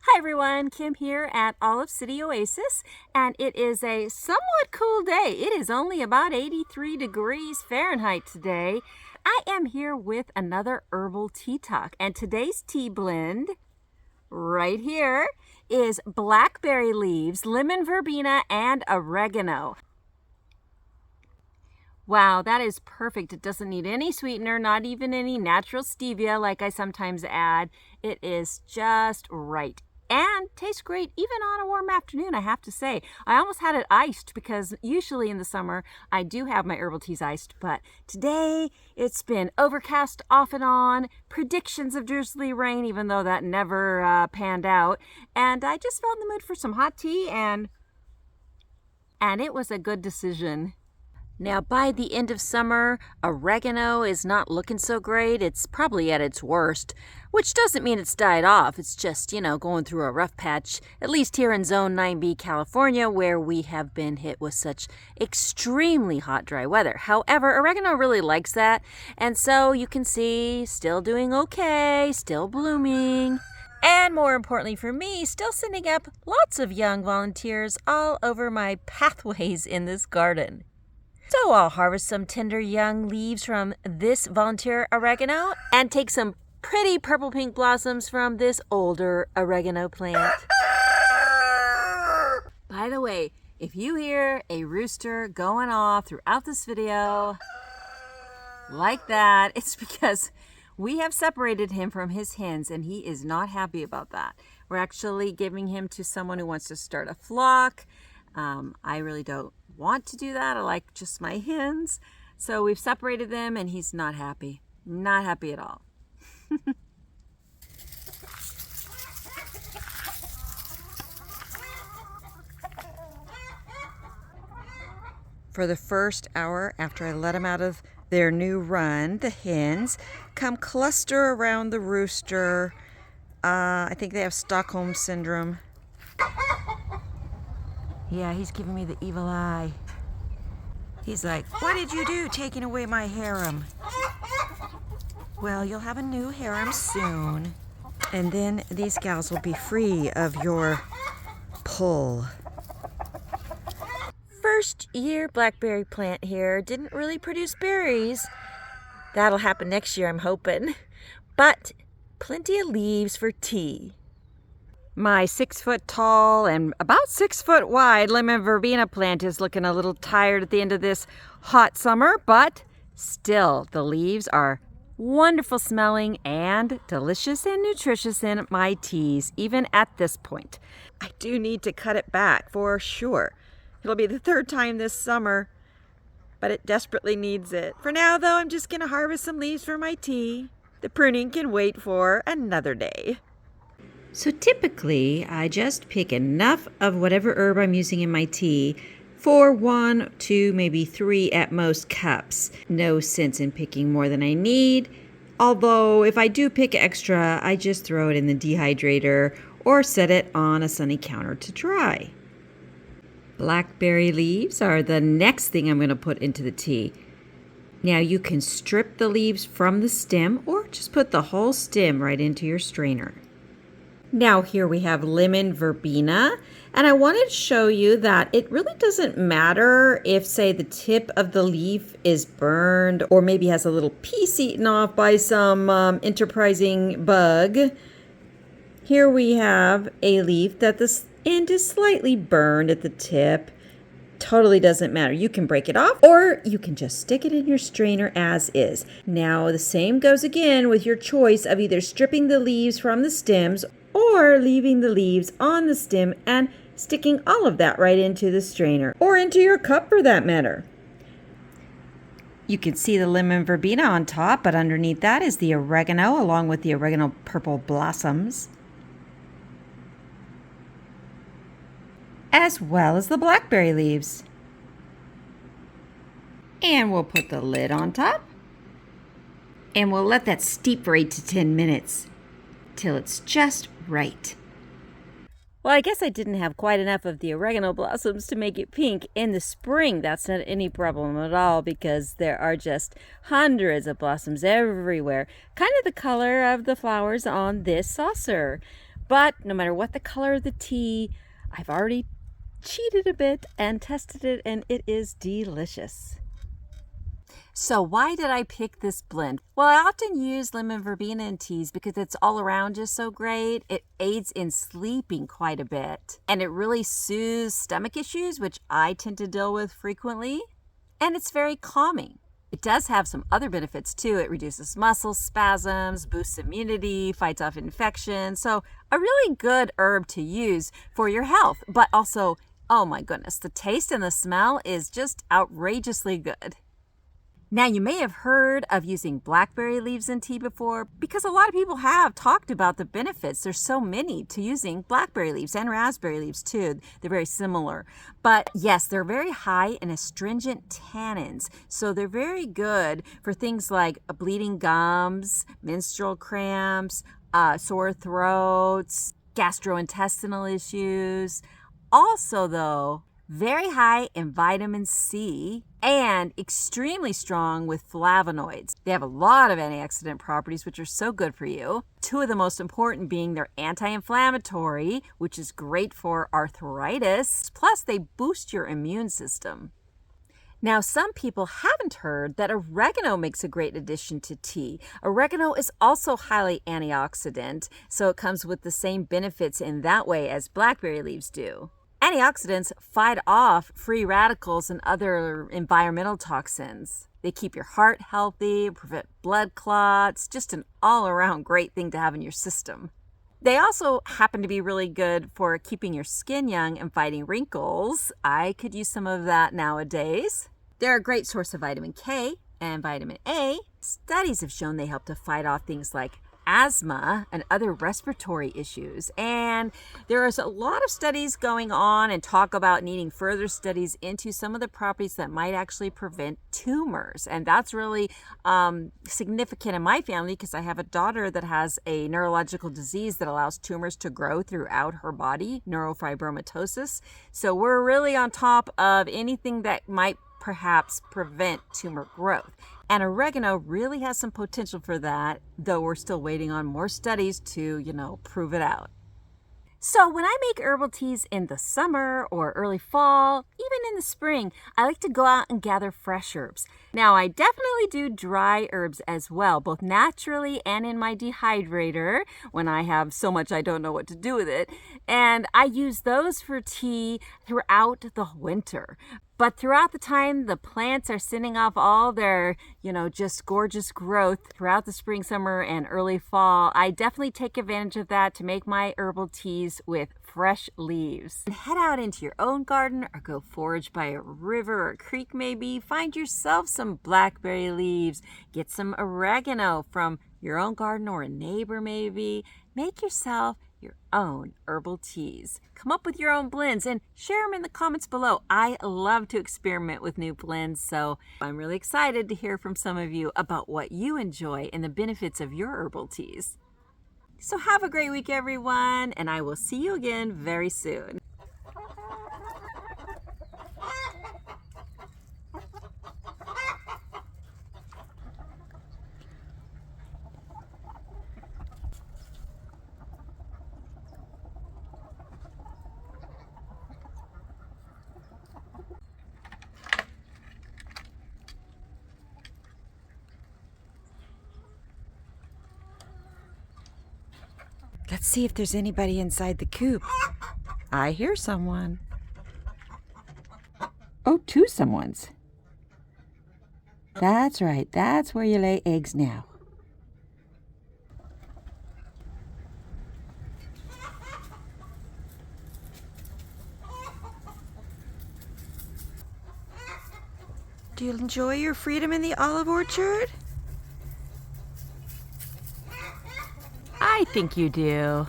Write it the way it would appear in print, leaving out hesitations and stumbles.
Hi everyone, Kim here at all of City Oasis, and it is a somewhat cool day. It is only about 83 degrees Fahrenheit today. I am here with another herbal tea talk, and today's tea blend right here is blackberry leaves, lemon verbena, and oregano. Wow, that is perfect. It doesn't need any sweetener, not even any natural stevia like I sometimes add. It is just right. And tastes great even on a warm afternoon, I have to say. I almost had it iced because usually in the summer I do have my herbal teas iced, but today it's been overcast off and on, predictions of drizzly rain, even though that never panned out. And I just felt in the mood for some hot tea, and it was a good decision. Now, by the end of summer, oregano is not looking so great. It's probably at its worst, which doesn't mean it's died off. It's just, going through a rough patch, at least here in Zone 9B, California, where we have been hit with such extremely hot, dry weather. However, oregano really likes that, and so you can see still doing okay, still blooming. And more importantly for me, still sending up lots of young volunteers all over my pathways in this garden. So I'll harvest some tender young leaves from this volunteer oregano and take some pretty purple pink blossoms from this older oregano plant. By the way, if you hear a rooster going off throughout this video like that, it's because we have separated him from his hens and he is not happy about that. We're actually giving him to someone who wants to start a flock. I really don't want to do that. I like just my hens. So we've separated them and he's not happy. Not happy at all. For the first hour after I let them out of their new run, the hens come cluster around the rooster. I think they have Stockholm syndrome. Yeah, he's giving me the evil eye. He's like, "What did you do taking away my harem?" Well, you'll have a new harem soon. And then these gals will be free of your pull. First year blackberry plant here. Didn't really produce berries. That'll happen next year, I'm hoping. But plenty of leaves for tea. My 6 foot tall and about 6 foot wide lemon verbena plant is looking a little tired at the end of this hot summer, but still the leaves are wonderful smelling and delicious and nutritious in my teas, even at this point. I do need to cut it back for sure. It'll be the third time this summer, but it desperately needs it. For now, though, I'm just going to harvest some leaves for my tea. The pruning can wait for another day. So typically, I just pick enough of whatever herb I'm using in my tea for 1, 2, maybe 3 at most cups. No sense in picking more than I need. Although, if I do pick extra, I just throw it in the dehydrator or set it on a sunny counter to dry. Blackberry leaves are the next thing I'm going to put into the tea. Now you can strip the leaves from the stem or just put the whole stem right into your strainer. Now here we have lemon verbena, and I wanted to show you that it really doesn't matter if, say, the tip of the leaf is burned or maybe has a little piece eaten off by some enterprising bug. Here we have a leaf that the end is slightly burned at the tip. Totally doesn't matter. You can break it off or you can just stick it in your strainer as is. Now the same goes again with your choice of either stripping the leaves from the stems or leaving the leaves on the stem and sticking all of that right into the strainer or into your cup for that matter. You can see the lemon verbena on top, but underneath that is the oregano along with the oregano purple blossoms, as well as the blackberry leaves. And we'll put the lid on top and we'll let that steep for 8 to 10 minutes till it's just right. Well, I guess I didn't have quite enough of the oregano blossoms to make it pink. In the spring, that's not any problem at all because there are just hundreds of blossoms everywhere, kind of the color of the flowers on this saucer. But no matter what the color of the tea, I've already cheated a bit and tested it, and it is delicious. So why did I pick this blend? Well, I often use lemon verbena in teas because it's all around just so great. It aids in sleeping quite a bit, and it really soothes stomach issues, which I tend to deal with frequently, and it's very calming. It does have some other benefits too. It reduces muscle spasms, boosts immunity, fights off infection. So a really good herb to use for your health, but also, oh my goodness, the taste and the smell is just outrageously good. Now, you may have heard of using blackberry leaves in tea before because a lot of people have talked about the benefits. There's so many to using blackberry leaves and raspberry leaves too. They're very similar. But yes, they're very high in astringent tannins. So they're very good for things like bleeding gums, menstrual cramps, sore throats, gastrointestinal issues. Also, though, very high in vitamin C and extremely strong with flavonoids. They have a lot of antioxidant properties, which are so good for you. Two of the most important being they're anti-inflammatory, which is great for arthritis. Plus, they boost your immune system. Now, some people haven't heard that oregano makes a great addition to tea. Oregano is also highly antioxidant, so it comes with the same benefits in that way as blackberry leaves do. Antioxidants fight off free radicals and other environmental toxins. They keep your heart healthy, prevent blood clots, just an all-around great thing to have in your system. They also happen to be really good for keeping your skin young and fighting wrinkles. I could use some of that nowadays. They're a great source of vitamin K and vitamin A. Studies have shown they help to fight off things like asthma and other respiratory issues. And there is a lot of studies going on and talk about needing further studies into some of the properties that might actually prevent tumors. And that's really significant in my family because I have a daughter that has a neurological disease that allows tumors to grow throughout her body, neurofibromatosis. So we're really on top of anything that might perhaps prevent tumor growth. And oregano really has some potential for that, though we're still waiting on more studies to, prove it out. So when I make herbal teas in the summer or early fall, even in the spring, I like to go out and gather fresh herbs. Now, I definitely do dry herbs as well, both naturally and in my dehydrator when I have so much I don't know what to do with it. And I use those for tea throughout the winter. But throughout the time the plants are sending off all their, just gorgeous growth throughout the spring, summer, and early fall, I definitely take advantage of that to make my herbal teas with fresh leaves. And head out into your own garden or go forage by a river or a creek maybe. Find yourself some blackberry leaves. Get some oregano from your own garden or a neighbor maybe. Make yourself your own herbal teas. Come up with your own blends and share them in the comments below. I love to experiment with new blends, so I'm really excited to hear from some of you about what you enjoy and the benefits of your herbal teas. So have a great week, everyone, and I will see you again very soon. Let's see if there's anybody inside the coop. I hear someone. Oh, two someones. That's right. That's where you lay eggs now. Do you enjoy your freedom in the olive orchard? I think you do.